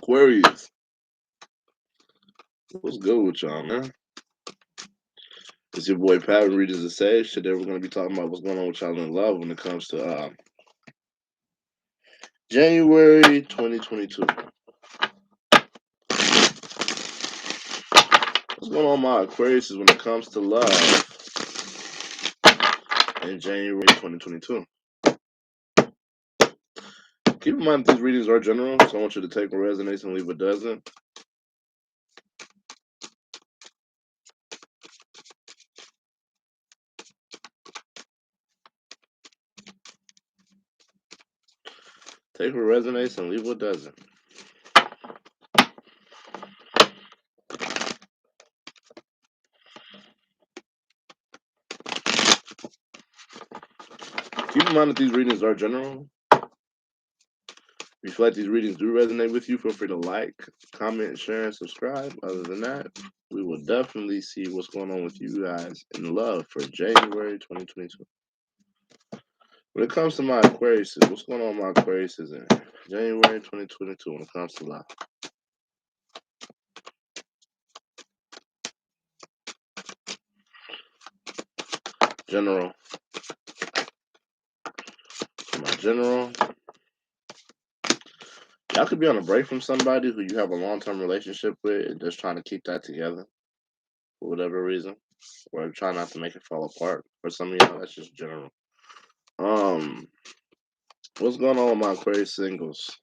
Aquarius, what's good with y'all, man? It's your boy Pat and Readers to Say. Today we're going to be talking about what's going on with y'all in love when it comes to January 2022. What's going on, my Aquarius, is when it comes to love in January 2022. Keep in mind that these readings are general, so I want you to take what resonates and leave what doesn't. Take what resonates and leave what doesn't. Keep in mind that these readings are general. If you feel like these readings do resonate with you, feel free to like, comment, share, and subscribe. Other than that, we will definitely see what's going on with you guys in love for January 2022. When it comes to my Aquarius, what's going on with my Aquarius in January 2022 when it comes to love? General. So my general. Y'all could be on a break from somebody who you have a long-term relationship with and just trying to keep that together for whatever reason. Or try not to make it fall apart. For some of y'all, that's just general. What's going on with my Aquarius singles?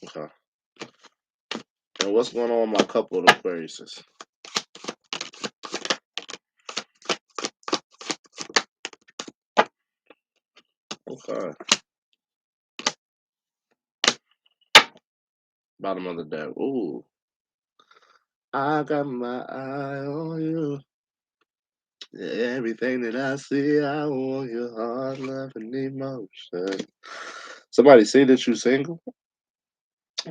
Okay. And what's going on with my couple of Aquariuses? Okay. Bottom of the deck. Ooh. I got my eye on you. Everything that I see, I want your heart, love, and emotion. Somebody see that you single?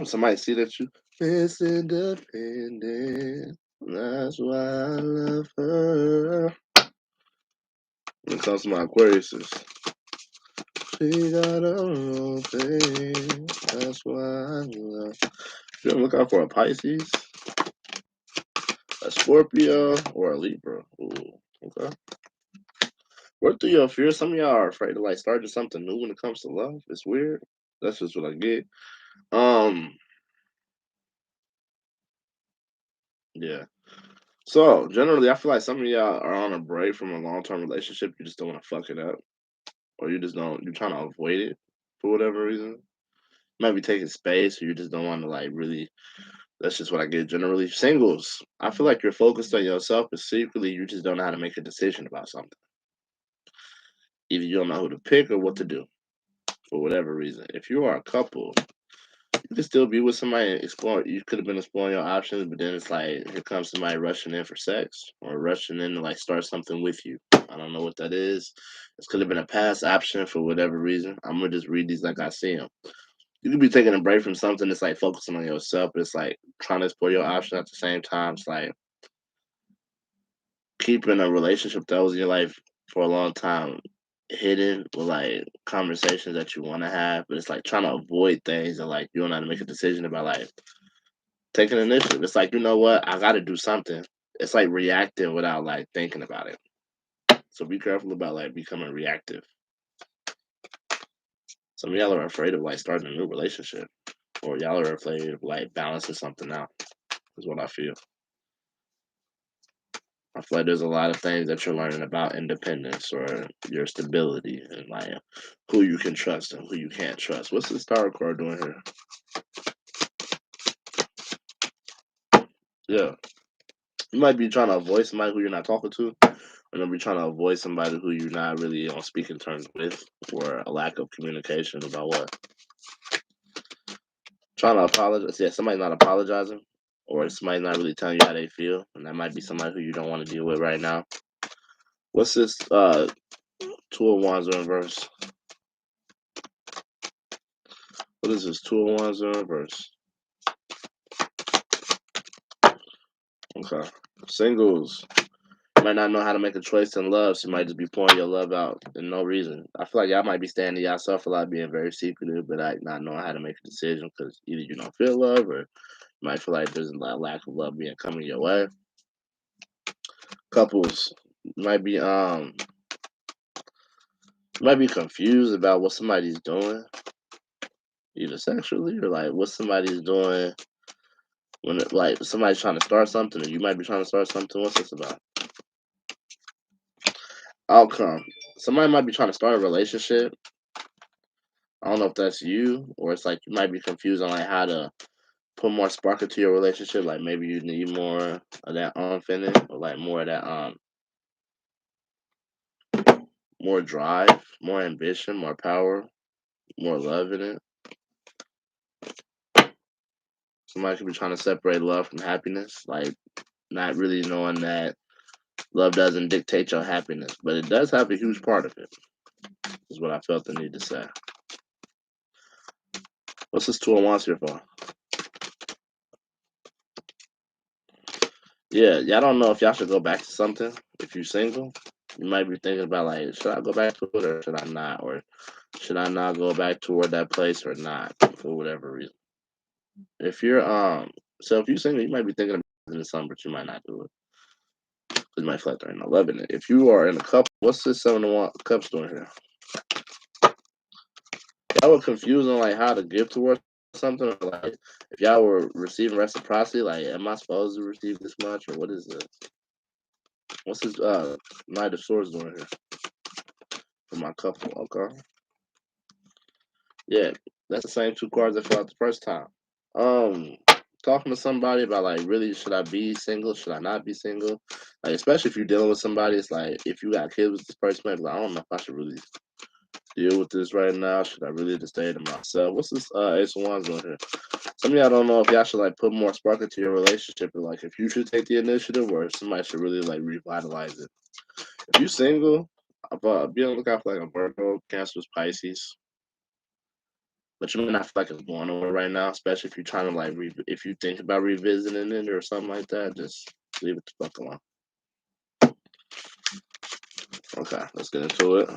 Somebody see that you Miss Independent. That's why I love her. When it comes to my Aquariuses, she got her own thing. That's why I love her. You're looking out for a Pisces, a Scorpio, or a Libra. Ooh, okay. Work through your fears. Some of y'all are afraid to like starting something new when it comes to love. It's weird. That's just what I get. Yeah. So generally, I feel like some of y'all are on a break from a long-term relationship. You just don't want to fuck it up, or you just don't. You're trying to avoid it for whatever reason. Might be taking space, or you just don't want to like really. That's just what I get generally. Singles, I feel like you're focused on yourself, but secretly you just don't know how to make a decision about something. Either you don't know who to pick or what to do for whatever reason. If you are a couple, you could still be with somebody and explore. You could have been exploring your options, but then it's like here comes somebody rushing in for sex or rushing in to like start something with you. I don't know what that is. This could have been a past option for whatever reason. I'm gonna just read these like I see them. You could be taking a break from something that's like focusing on yourself, but it's like trying to explore your options at the same time. It's like keeping a relationship that was in your life for a long time hidden with like conversations that you want to have, but it's like trying to avoid things and like you don't know how to make a decision about like taking initiative. It's like, you know what, I got to do something. It's like reacting without like thinking about it. So be careful about like becoming reactive. Some of y'all are afraid of like starting a new relationship, or y'all are afraid of like balancing something out. Is what I feel. I feel like there's a lot of things that you're learning about independence or your stability and like who you can trust and who you can't trust. What's the star card doing here? Yeah. You might be trying to avoid somebody who you're not talking to, or you'll be trying to avoid somebody who you're not really on speaking terms with, or a lack of communication about what. Trying to apologize. Yeah, somebody's not apologizing, or somebody's not really telling you how they feel, and that might be somebody who you don't want to deal with right now. What's this? Two of Wands in reverse. What is this? Two of Wands in reverse. Okay. Singles. You might not know how to make a choice in love, so you might just be pouring your love out and no reason. I feel like y'all might be staying to yourself a lot, being very secretive, but like not knowing how to make a decision because either you don't feel love or you might feel like there's a lack of love being coming your way. Couples might be confused about what somebody's doing, either sexually or like what somebody's doing when like somebody's trying to start something, or you might be trying to start something. What's this about? Outcome. Somebody might be trying to start a relationship. I don't know if that's you, or it's like you might be confused on like how to put more spark into your relationship. Like maybe you need more of that unfinished, or like more of that more drive, more ambition, more power, more love in it. Somebody could be trying to separate love from happiness, like not really knowing that love doesn't dictate your happiness, but it does have a huge part of it. Is what I felt the need to say. What's this 201 here for? Yeah, y'all don't know if y'all should go back to something if you're single. You might be thinking about like, should I go back to it or should I not? Or should I not go back toward that place or not for whatever reason? If you're so if you're single, you might be thinking about doing something, but you might not do it. 'Cause you might feel like there ain't no love in it. If you are in a couple, what's this 7 of cups doing here? Y'all were confused on like how to give towards something, or like if y'all were receiving reciprocity, like am I supposed to receive this much or what is this? What's this Knight of Swords doing here for my couple? Okay. Yeah, that's the same two cards I filled out the first time. Um, talking to somebody about like really should I be single? Should I not be single? Like especially if you're dealing with somebody, it's like if you got kids with this person, maybe like, I don't know if I should really deal with this right now. Should I really just stay to myself? What's this Ace of Wands doing here? Some of y'all don't know if y'all should like put more spark into your relationship, or like if you should take the initiative, or if somebody should really like revitalize it. If you single, be on the lookout for like a Virgo, Cancer, Pisces. But you may not feel like it's going nowhere right now, especially if you're trying to like if you think about revisiting it or something like that. Just leave it the fuck alone. Okay, let's get into it.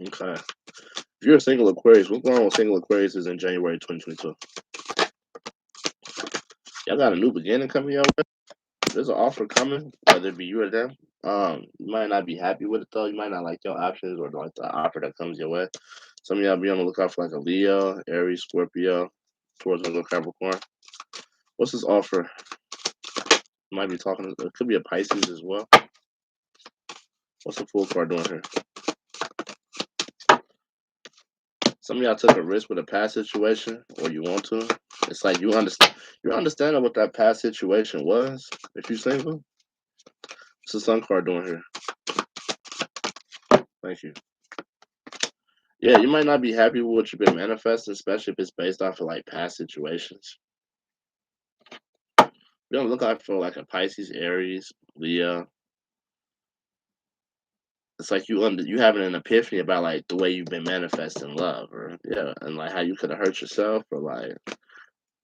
Okay, if you're a single Aquarius, what's going on with single Aquarius is in January 2022. Y'all got a new beginning coming your way. There's an offer coming, whether it be you or them. You might not be happy with it though. You might not like your options or like the offer that comes your way. Some of y'all be on the lookout for like a Leo, Aries, Scorpio, towards Virgo, Capricorn. What's this offer? Might be talking. It could be a Pisces as well. What's the full card doing here? Some of y'all took a risk with a past situation, or you want to. It's like you understand. You're understanding what that past situation was. If you're single, what's the Sun card doing here? Thank you. Yeah, you might not be happy with what you've been manifesting, especially if it's based off of like past situations. You don't look out for like a Pisces, Aries, Leo. It's like you having an epiphany about like the way you've been manifesting love, or yeah, and like how you could have hurt yourself, or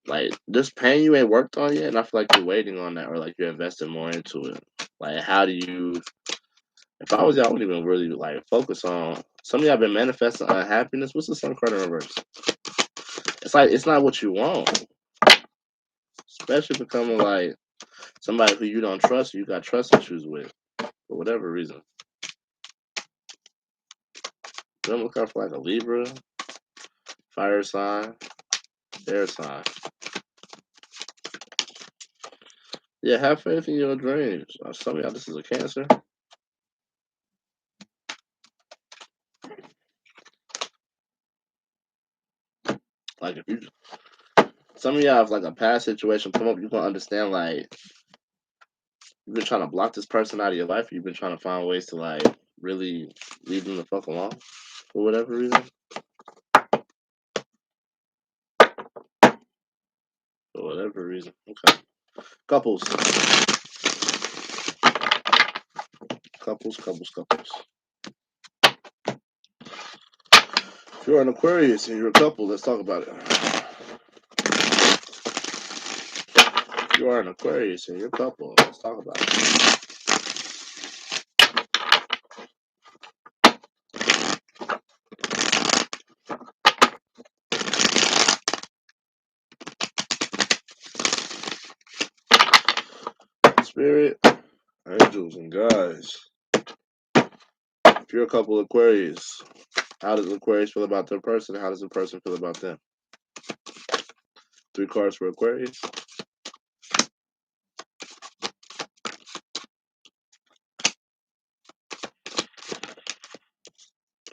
like this pain you ain't worked on yet, and I feel like you're waiting on that, or like you're investing more into it. Like, how do you? If I was y'all, I wouldn't even really like focus on. Some of y'all been manifesting unhappiness. What's the Sun card in reverse? It's like it's not what you want, especially becoming like somebody who you don't trust, you got trust issues with, for whatever reason. Don't look out for like a Libra, fire sign, air sign. Yeah, have faith in your dreams. Some of y'all, this is a Cancer. Like if you, some of y'all have like a past situation come up, you can understand like You've been trying to block this person out of your life. You've been trying to find ways to like really leave them the fuck alone for whatever reason. For whatever reason. Okay. Couples. Couples. If you're an Aquarius and you're a couple, let's talk about it. If you are an Aquarius and you're a couple, let's talk about it. Spirit, angels, and guys. If you're a couple Aquarius, how does Aquarius feel about their person? How does the person feel about them? 3 cards for Aquarius.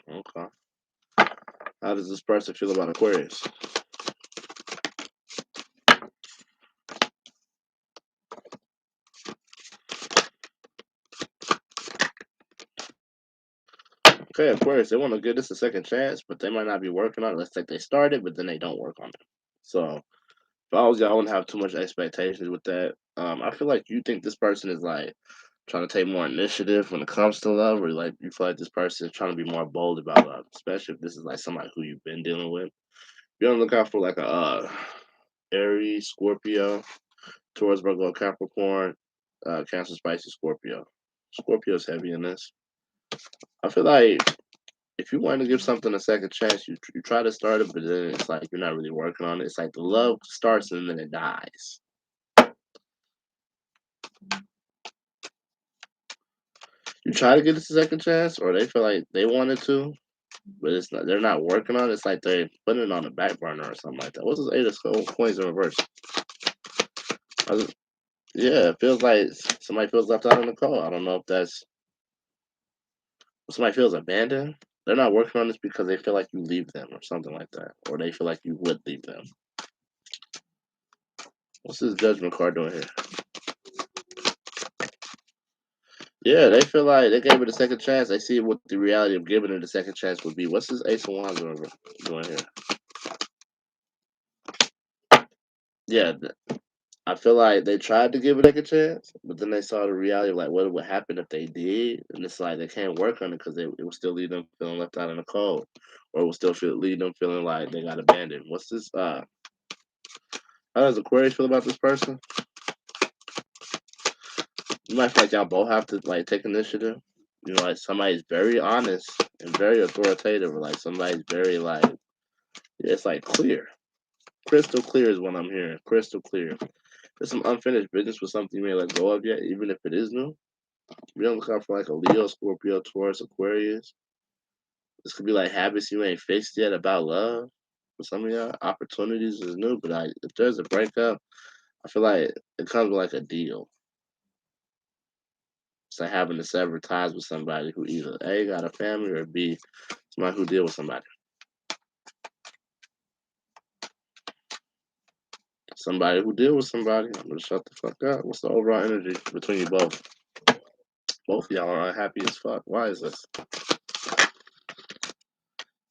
Okay. How does this person feel about Aquarius? Okay, Aquarius, they want to give this a second chance, but they might not be working on it. Let's say they started, but then they don't work on it. So if I was y'all, I wouldn't have too much expectations with that. I feel like you think this person is like trying to take more initiative when it comes to love, or like you feel like this person is trying to be more bold about love, especially if this is like somebody who you've been dealing with. Be on the lookout for like a Aries, Scorpio, Taurus, Virgo, Capricorn, Cancer, Spicy, Scorpio. Scorpio's heavy in this. I feel like if you want to give something a second chance, you try to start it, but then it's like you're not really working on it. It's like the love starts and then it dies. You try to give it a second chance, or they feel like they wanted to, but it's not. They're not working on it. It's like they're putting it on the back burner or something like that. What's this Eight of Coins in reverse? Yeah, it feels like somebody feels left out in the cold. I don't know if that's somebody feels abandoned. They're not working on this because they feel like you leave them or something like that, or they feel like you would leave them. What's this Judgment card doing here? Yeah, they feel like they gave it a second chance. They see what the reality of giving it a second chance would be. What's this Ace of Wands doing here? Yeah, I feel like they tried to give it like a chance, but then they saw the reality of like what would happen if they did, and it's like they can't work on it because it will still leave them feeling left out in the cold, or it will still leave them feeling like they got abandoned. What's this? How does Aquarius feel about this person? You might feel like y'all both have to like take initiative. You know, like somebody's very honest and very authoritative, or like somebody's very like it's like clear, crystal clear is what I'm hearing. Crystal clear. There's some unfinished business with something you may let go of yet, even if it is new. We don't look out for like a Leo, Scorpio, Taurus, Aquarius. This could be like habits you ain't fixed yet about love. For some of y'all, opportunities is new, but if there's a breakup, I feel like it comes with like a deal. It's like having to sever ties with somebody who either A got a family or B somebody who deal with somebody. Somebody who deal with somebody. I'm gonna shut the fuck up. What's the overall energy between you both? Both of y'all are unhappy as fuck. Why is this?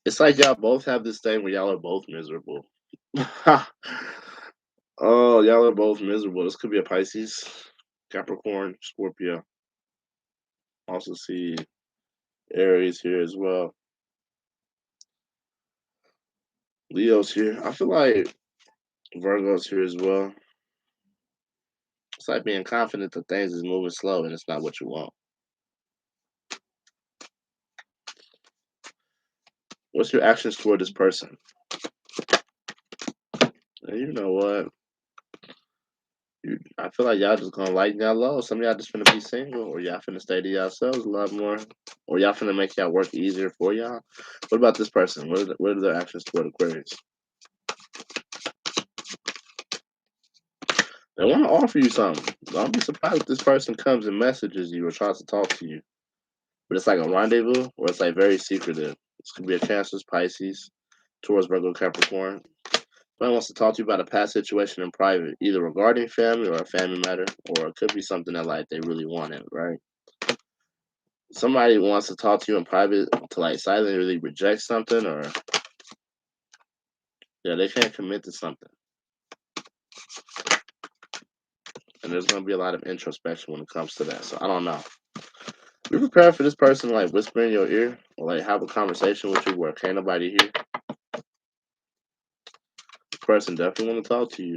It's like y'all both have this thing where y'all are both miserable. Oh, y'all are both miserable. This could be a Pisces, Capricorn, Scorpio. Also see Aries here as well. Leo's here. I feel like Virgo's here as well. It's like being confident that things is moving slow and it's not what you want. What's your actions toward this person? And you know what? I feel like y'all just gonna lighten y'all low. Some of y'all just finna be single, or y'all finna stay to yourselves a lot more, or y'all finna make y'all work easier for y'all. What about this person? What are their actions toward Aquarius? They want to offer you something. Don't be surprised if this person comes and messages you or tries to talk to you. But it's like a rendezvous, or it's like very secretive. This could be a Cancer, Pisces, Taurus, Virgo, Capricorn. Somebody wants to talk to you about a past situation in private, either regarding family or a family matter, or it could be something that like they really wanted, right? Somebody wants to talk to you in private to like silently really reject something, or yeah, they can't commit to something, and there's gonna be a lot of introspection when it comes to that. So I don't know. Be prepared for this person to, like whisper in your ear or like have a conversation with you where can't nobody hear. The person definitely want to talk to you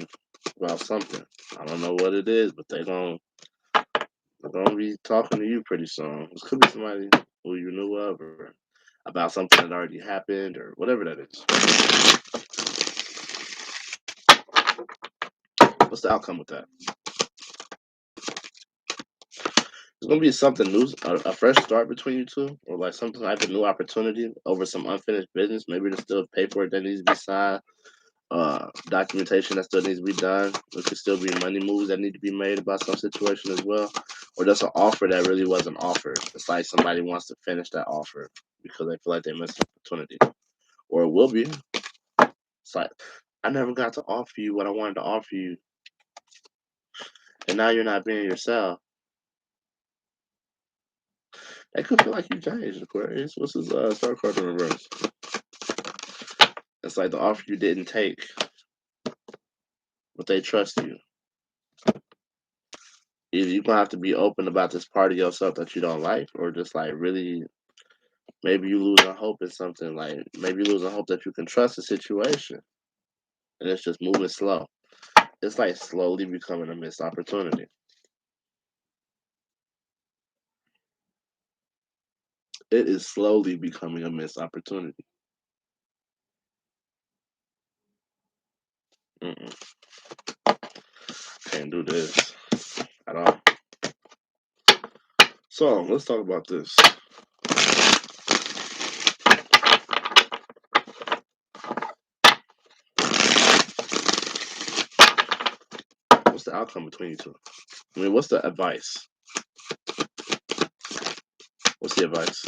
about something. I don't know what it is, but they're gonna be talking to you pretty soon. This could be somebody who you knew of, or about something that already happened, or whatever that is. What's the outcome with that? It's gonna be something new, a fresh start between you two, or like something like a new opportunity over some unfinished business. Maybe there's still paperwork that needs to be signed, documentation that still needs to be done. There could still be money moves that need to be made about some situation as well, or just an offer that really wasn't offered. It's like somebody wants to finish that offer because they feel like they missed an opportunity, or it will be. It's like I never got to offer you what I wanted to offer you, and now you're not being yourself. That could feel like you changed, Aquarius. What's his star card in reverse? It's like the offer you didn't take, but they trust you. Either you're gonna have to be open about this part of yourself that you don't like, or just like really, maybe you losing hope in something. Like maybe you losing hope that you can trust the situation, and it's just moving slow. It's like slowly becoming a missed opportunity. It is slowly becoming a missed opportunity. Mm-mm. Can't do this at all. So let's talk about this. What's the outcome between you two? I mean, what's the advice? What's the advice?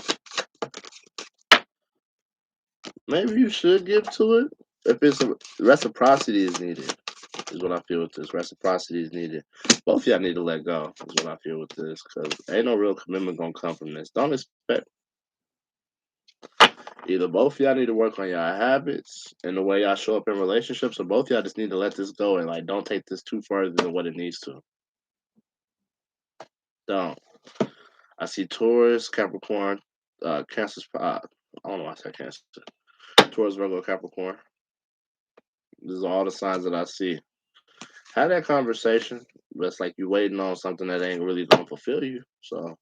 Maybe you should give to it. If it's reciprocity is needed, is what I feel with this. Reciprocity is needed. Both y'all need to let go. Is what I feel with this, because ain't no real commitment gonna come from this. Don't expect. Either both y'all need to work on y'all habits and the way y'all show up in relationships, or both y'all just need to let this go and like don't take this too further than what it needs to. Don't. I see Taurus, Capricorn, Cancer. I don't know why I said Cancer. Taurus, Virgo, Capricorn. These are all the signs that I see. Have that conversation, but it's like you waiting on something that ain't really gonna fulfill you. So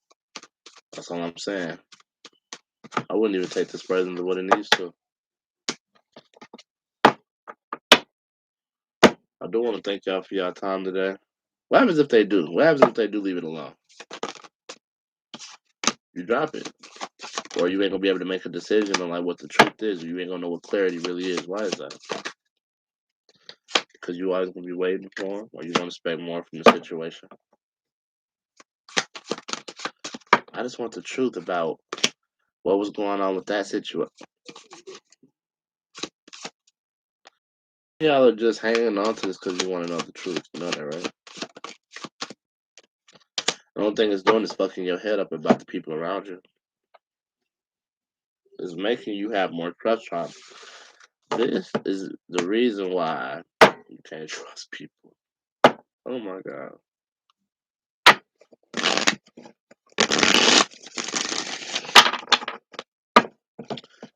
that's all I'm saying. I wouldn't even take this further than what it needs to. I do want to thank y'all for y'all time today. What happens if they do? What happens if they do leave it alone? You drop it, or you ain't gonna be able to make a decision on like what the truth is, or you ain't gonna know what clarity really is. Why is that? Because you always gonna be waiting for them, or you don't expect more from the situation. I just want the truth about what was going on with that situation. Y'all are just hanging on to this because you want to know the truth. You know that, right? The only thing it's doing is fucking your head up about the people around you. It's making you have more trust problems. This is the reason why you can't trust people. Oh my god.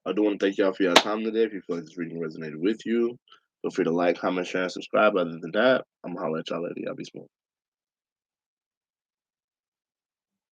I do want to thank y'all for your time today. If you feel like this reading resonated with you, feel free to like, comment, share, and subscribe. Other than that, I'm gonna holler at y'all later. Y'all be smooth.